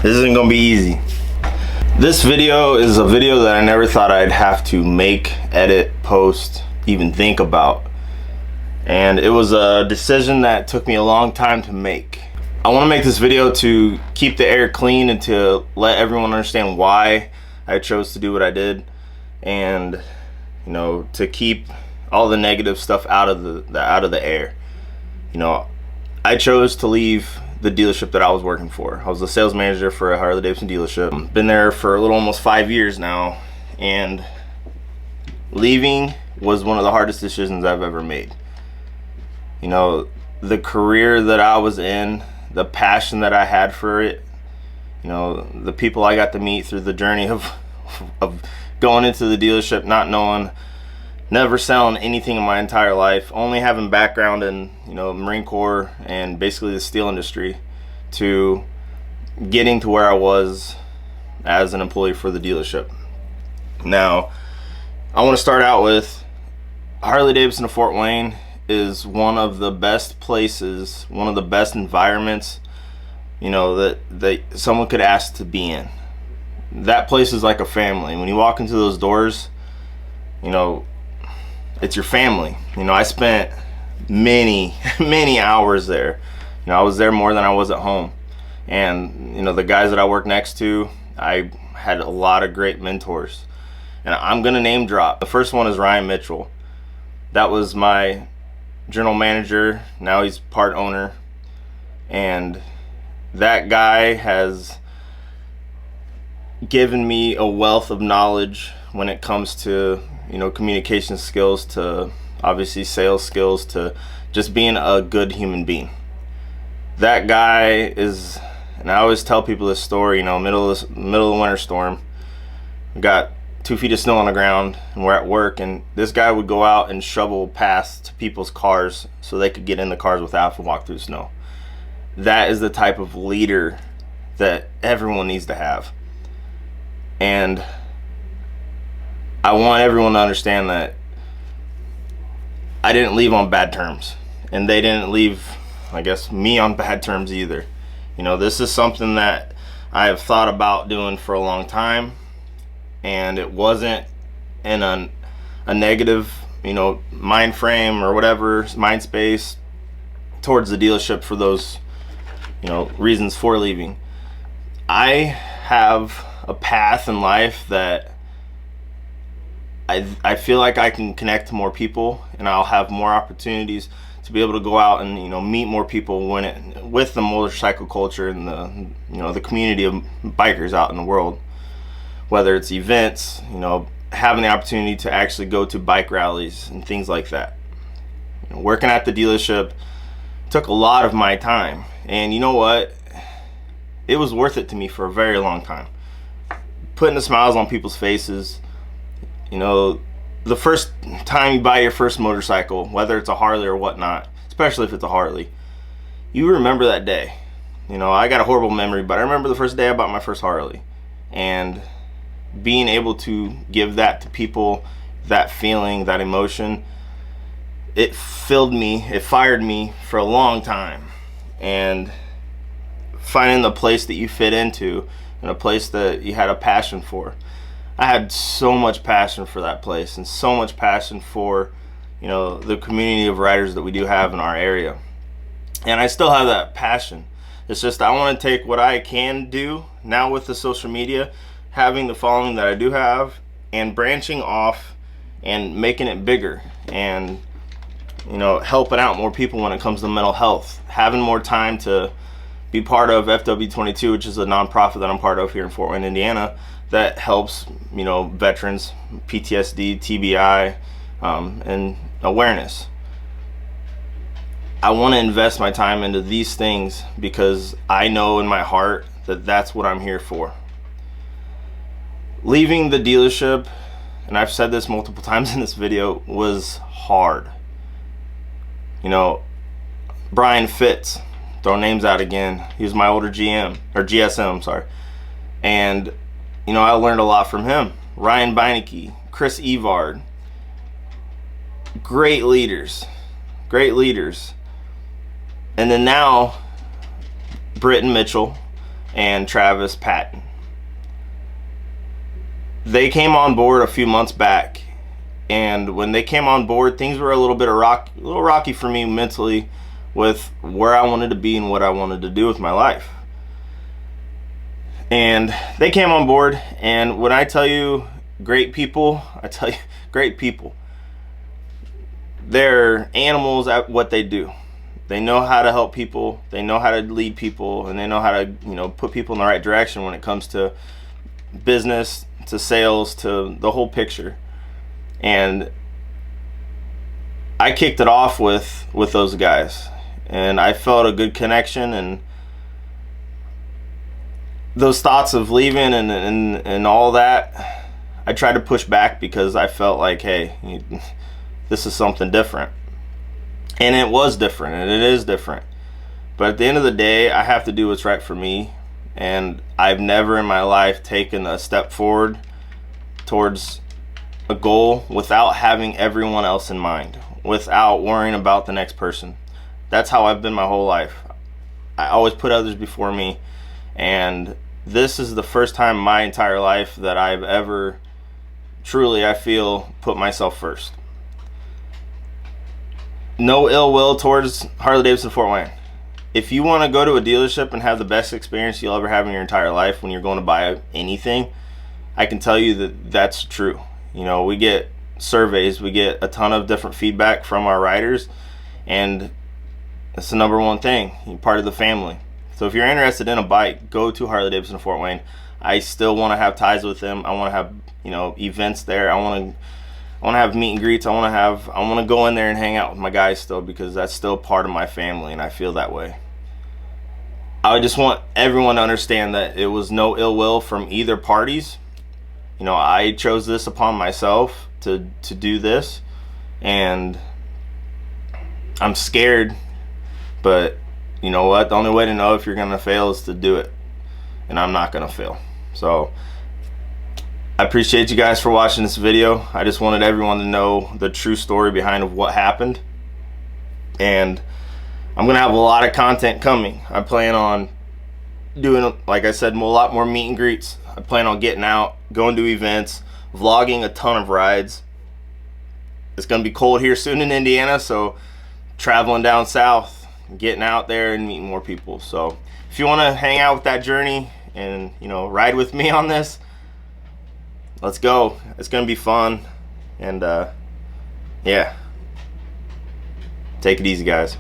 This isn't gonna be easy. This video is a video that I never thought I'd have to make, edit, post, even think about. And it was a decision that took me a long time to make. I want to make this video to keep the air clean and to let everyone understand why I chose to do what I did, and you know, to keep all the negative stuff out of the air. You know, I chose to leave the dealership that I was working for. I was the sales manager for a Harley-Davidson dealership. Been there for a little almost 5 years now, and leaving was one of the hardest decisions I've ever made. You know, the career that I was in, the passion that I had for it, you know, the people I got to meet through the journey of going into the dealership, not knowing, never selling anything in my entire life, only having background in, you know, Marine Corps and basically the steel industry, to getting to where I was as an employee for the dealership. Now, I want to start out with Harley-Davidson of Fort Wayne is one of the best places, one of the best environments, you know, that someone could ask to be in. That place is like a family. When you walk into those doors, you know, it's your family. You know, I spent many hours there. You know, I was there more than I was at home. And you know, the guys that I work next to, I had a lot of great mentors. And I'm gonna name drop. The first one is Ryan Mitchell. That was my general manager. Now he's part owner. And that guy has given me a wealth of knowledge when it comes to, you know, communication skills, to obviously sales skills, to just being a good human being. That guy is, and I always tell people this story, you know, middle of the winter storm, we got 2 feet of snow on the ground and we're at work, and this guy would go out and shovel past people's cars so they could get in the cars without having to walk through snow. That is the type of leader that everyone needs to have. And I want everyone to understand that I didn't leave on bad terms, and they didn't leave, I guess, me on bad terms either. You know, this is something that I have thought about doing for a long time, and it wasn't in a negative, you know, mind frame or whatever, mind space towards the dealership for those, you know, reasons for leaving. I have a path in life that I feel like I can connect to more people, and I'll have more opportunities to be able to go out and, you know, meet more people with the motorcycle culture and the, you know, the community of bikers out in the world. Whether it's events, you know, having the opportunity to actually go to bike rallies and things like that. You know, working at the dealership took a lot of my time, and you know what? It was worth it to me for a very long time. Putting the smiles on people's faces. You know, the first time you buy your first motorcycle, whether it's a Harley or whatnot, especially if it's a Harley, you remember that day. You know, I got a horrible memory, but I remember the first day I bought my first Harley. And being able to give that to people, that feeling, that emotion, it filled me, it fired me for a long time. And finding the place that you fit into and a place that you had a passion for. I had so much passion for that place, and so much passion for, you know, the community of riders that we do have in our area. And I still have that passion. It's just I want to take what I can do now with the social media, having the following that I do have, and branching off and making it bigger, and, you know, helping out more people when it comes to mental health, having more time to be part of FW22, which is a nonprofit that I'm part of here in Fort Wayne, Indiana, that helps, you know, veterans, PTSD, TBI, and awareness. I want to invest my time into these things because I know in my heart that that's what I'm here for. Leaving the dealership, and I've said this multiple times in this video, was hard. You know, Brian Fitz, throw names out again, he was my older GM, or GSM, sorry. And, you know, I learned a lot from him. Ryan Beinecke, Chris Evard, great leaders. And then now, Britton Mitchell and Travis Patton. They came on board a few months back, and when they came on board, things were a little rocky for me mentally with where I wanted to be and what I wanted to do with my life. And they came on board, and when I tell you great people, I tell you great people. They're animals at what they do. They know how to help people, they know how to lead people, and they know how to, put people in the right direction when it comes to business, to sales, to the whole picture. And I kicked it off with those guys, and I felt a good connection, and those thoughts of leaving and all that, I tried to push back because I felt like, hey, this is something different. And it was different, and it is different. But at the end of the day, I have to do what's right for me. And I've never in my life taken a step forward towards a goal without having everyone else in mind, without worrying about the next person. That's how I've been my whole life. I always put others before me. And this is the first time in my entire life that I've ever truly, I feel, put myself first. No ill will towards Harley-Davidson Fort Wayne. If you want to go to a dealership and have the best experience you'll ever have in your entire life when you're going to buy anything, I can tell you that that's true. We get surveys, we get a ton of different feedback from our riders, and it's the number one thing. You're part of the family. So if you're interested in a bike, go to Harley-Davidson Fort Wayne. I still want to have ties with them. I want to have events there. I want to have meet and greets. I want to go in there and hang out with my guys still, because that's still part of my family, and I feel that way. I just want everyone to understand that it was no ill will from either parties. I chose this upon myself to do this, and I'm scared, but you know what? The only way to know if you're gonna fail is to do it, and I'm not gonna fail. So I appreciate you guys for watching this video. I just wanted everyone to know the true story behind what happened, and I'm gonna have a lot of content coming. I plan on doing, like I said, a lot more meet and greets. I plan on getting out, going to events, vlogging a ton of rides. It's gonna be cold here soon in Indiana, so traveling down south, getting out there and meeting more people. So if you want to hang out with that journey and ride with me on this, let's go. It's gonna be fun, and yeah, take it easy, guys.